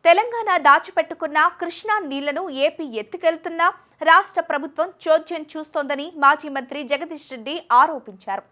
తెలంగాణ దాచిపెట్టుకున్న కృష్ణా నీళ్లను ఏపీ ఎత్తుకెళ్తున్నా రాష్ట్ర ప్రభుత్వం చోద్యం చూస్తోందని మాజీ మంత్రి జగదీష్ రెడ్డి ఆరోపించారు.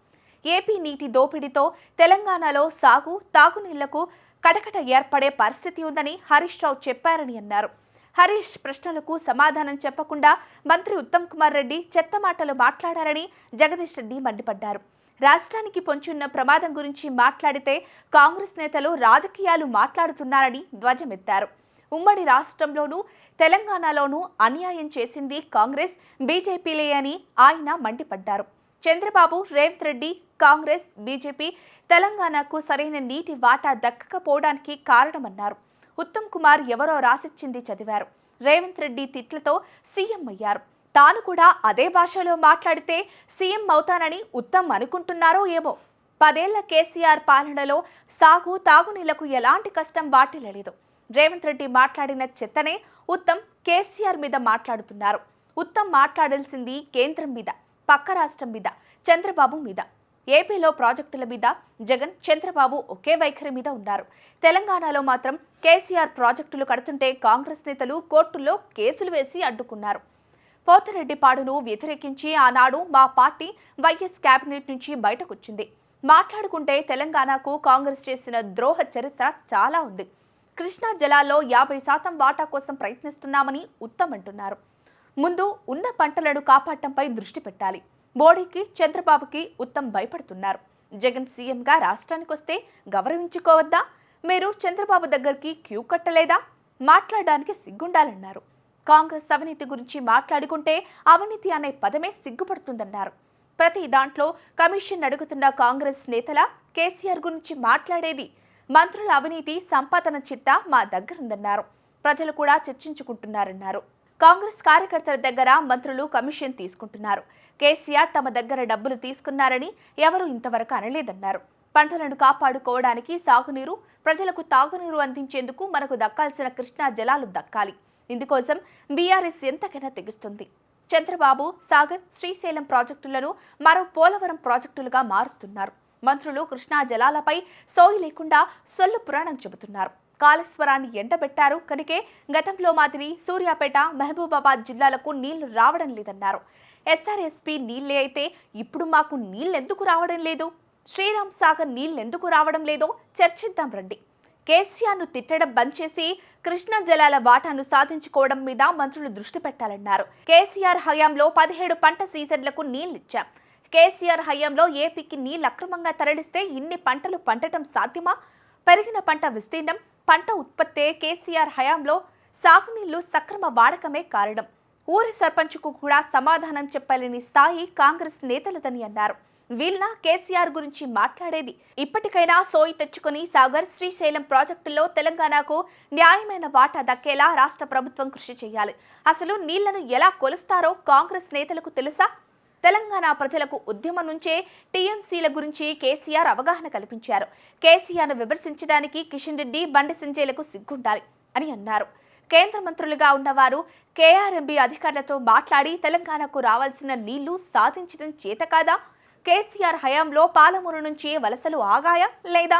ఏపీ నీటి దోపిడీతో తెలంగాణలో సాగు, తాగునీళ్లకు కటకట ఏర్పడే పరిస్థితి ఉందని హరీష్ రావు చెప్పారని అన్నారు. హరీష్ ప్రశ్నలకు సమాధానం చెప్పకుండా మంత్రి ఉత్తమ్ కుమార్ రెడ్డి చెత్తమాటలు మాట్లాడారని జగదీష్ రెడ్డి మండిపడ్డారు. రాష్ట్రానికి పొంచున్న ప్రమాదం గురించి మాట్లాడితే కాంగ్రెస్ నేతలు రాజకీయాలు మాట్లాడుతున్నారని ధ్వజమెత్తారు. ఉమ్మడి రాష్ట్రంలోనూ తెలంగాణలోనూ అన్యాయం చేసింది కాంగ్రెస్, బీజేపీలే అని ఆయన మండిపడ్డారు. చంద్రబాబు, రేవంత్ రెడ్డి, కాంగ్రెస్, బీజేపీ తెలంగాణకు సరైన నీటి వాటా దక్కకపోవడానికి కారణమన్నారు. ఉత్తమ్ కుమార్ ఎవరో రాసిచ్చింది చదివారు. రేవంత్ రెడ్డి తిట్లతో సీఎం అయ్యారు. తాను కూడా అదే భాషలో మాట్లాడితే సీఎం అవుతానని ఉత్తమ్ అనుకుంటున్నారో ఏమో. 10 ఏళ్ల కేసీఆర్ పాలనలో సాగు, తాగునీళ్లకు ఎలాంటి కష్టం వాటిల్లలేదు. రేవంత్ రెడ్డి మాట్లాడిన చెత్తనే ఉత్తమ్ కేసీఆర్ మీద మాట్లాడుతున్నారు. ఉత్తమ్ మాట్లాడాల్సింది కేంద్రం మీద, పక్క రాష్ట్రం మీద, చంద్రబాబు మీద. ఏపీలో ప్రాజెక్టుల మీద జగన్, చంద్రబాబు ఒకే వైఖరి మీద ఉన్నారు. తెలంగాణలో మాత్రం కేసీఆర్ ప్రాజెక్టులు కడుతుంటే కాంగ్రెస్ నేతలు కోర్టుల్లో కేసులు వేసి అడ్డుకున్నారు. పోతిరెడ్డిపాడును వ్యతిరేకించి ఆనాడు మా పార్టీ వైఎస్ కేబినెట్ నుంచి బయటకొచ్చింది. మాట్లాడుకుంటే తెలంగాణకు కాంగ్రెస్ చేసిన ద్రోహ చరిత్ర చాలా ఉంది. కృష్ణా జలాల్లో 50% వాటా కోసం ప్రయత్నిస్తున్నామని ఉత్తమ్ అంటున్నారు. ముందు ఉన్న పంటలను కాపాడటంపై దృష్టి పెట్టాలి. మోడీకి, చంద్రబాబుకి ఉత్తమ్ భయపడుతున్నారు. జగన్ సీఎంగా రాష్ట్రానికి వస్తే గౌరవించుకోవద్దా? మీరు చంద్రబాబు దగ్గరికి క్యూ కట్టలేదా? మాట్లాడడానికి సిగ్గుండాలన్నారు. కాంగ్రెస్ అవినీతి గురించి మాట్లాడుకుంటే అవినీతి అనే పదమే సిగ్గుపడుతుందన్నారు. ప్రతి దాంట్లో కమిషన్ అడుగుతున్న కాంగ్రెస్ నేతల కేసీఆర్ గురించి మాట్లాడేది. మంత్రుల అవినీతి సంపాదన చిట్టా మా దగ్గరుందన్నారు. ప్రజలు కూడా చర్చించుకుంటున్నారన్నారు. కాంగ్రెస్ కార్యకర్తల దగ్గర మంత్రులు కమిషన్ తీసుకుంటున్నారు. కేసీఆర్ తమ దగ్గర డబ్బులు తీసుకున్నారని ఎవరూ ఇంతవరకు అనలేదన్నారు. పంటలను కాపాడుకోవడానికి సాగునీరు, ప్రజలకు తాగునీరు అందించేందుకు మనకు దక్కాల్సిన కృష్ణా జలాలు దక్కాలి. ఇందుకోసం బీఆర్ఎస్ ఎంతకైనా తెగిస్తుంది. చంద్రబాబు సాగర్, శ్రీశైలం ప్రాజెక్టులను మరో పోలవరం ప్రాజెక్టులుగా మారుస్తున్నారు. మంత్రులు కృష్ణా జలాలపై సోయి లేకుండా సొల్లు పురాణం చెబుతున్నారు. కాళేశ్వరాన్ని ఎండబెట్టారు కనుకే గతంలో మాదిరి సూర్యాపేట, మహబూబాబాద్ జిల్లాలకు నీళ్లు రావడం లేదన్నారు. ఎస్ఆర్ఎస్పీ నీళ్లే అయితే ఇప్పుడు మాకు నీళ్లెందుకు రావడం లేదు? శ్రీరామ్ సాగర్ నీళ్లెందుకు రావడం లేదో చర్చిద్దాం రండి. కేసీఆర్ను తిట్టడం బంద్ చేసి కృష్ణా జలాల వాటాను సాధించుకోవడం మీద మంత్రులు దృష్టి పెట్టాలన్నారు. కేసీఆర్ హయాంలో 17 పంట సీజన్లకు నీళ్లిచ్చాం. కేసీఆర్ హయాంలో ఏపీకి నీళ్లు అక్రమంగా తరలిస్తే ఇన్ని పంటలు పండటం సాధ్యమా? పెరిగిన పంట విస్తీర్ణం, పంట ఉత్పత్తే కేసీఆర్ హయాంలో సాగునీళ్లు సక్రమ వాడకమే కారణం. ఊరి సర్పంచ్కు కూడా సమాధానం చెప్పలేని స్థాయి కాంగ్రెస్ నేతలదని అన్నారు. వీళ్ళ కేసీఆర్ గురించి మాట్లాడేది. ఇప్పటికైనా సోయి తెచ్చుకుని సాగర్, శ్రీశైలం ప్రాజెక్టుల్లో తెలంగాణకు న్యాయమైన వాటా దక్కేలా రాష్ట్ర ప్రభుత్వం కృషి చేయాలి. అసలు నీళ్లను ఎలా కొలుస్తారో కాంగ్రెస్ నేతలకు తెలుసా? తెలంగాణ ప్రజలకు ఉద్యమం నుంచే టీఎంసీల గురించి కేసీఆర్ అవగాహన కల్పించారు. కేసీఆర్ను విమర్శించడానికి కిషన్ రెడ్డి, బండి సంజయ్లకు సిగ్గుండాలి అని అన్నారు. కేంద్ర మంత్రులుగా ఉన్నవారు కేఆర్ఎంబీ అధికారులతో మాట్లాడి తెలంగాణకు రావాల్సిన నీళ్లు సాధించడం చేత కాదా? కేసీఆర్ హయాంలో పాలమూరు నుంచి వలసలు ఆగాయా లేదా?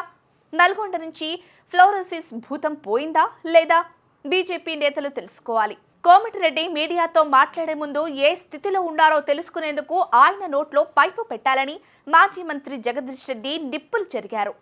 నల్గొండ నుంచి ఫ్లోరోసిస్ భూతం పోయిందా లేదా? బీజేపీ నేతలు తెలుసుకోవాలి. కోమటిరెడ్డి మీడియాతో మాట్లాడే ముందు ఏ స్థితిలో ఉన్నారో తెలుసుకునేందుకు ఆయన నోట్లో పైపు పెట్టాలని మాజీ మంత్రి జగదీష్ రెడ్డి నిప్పులు చెరిగారు.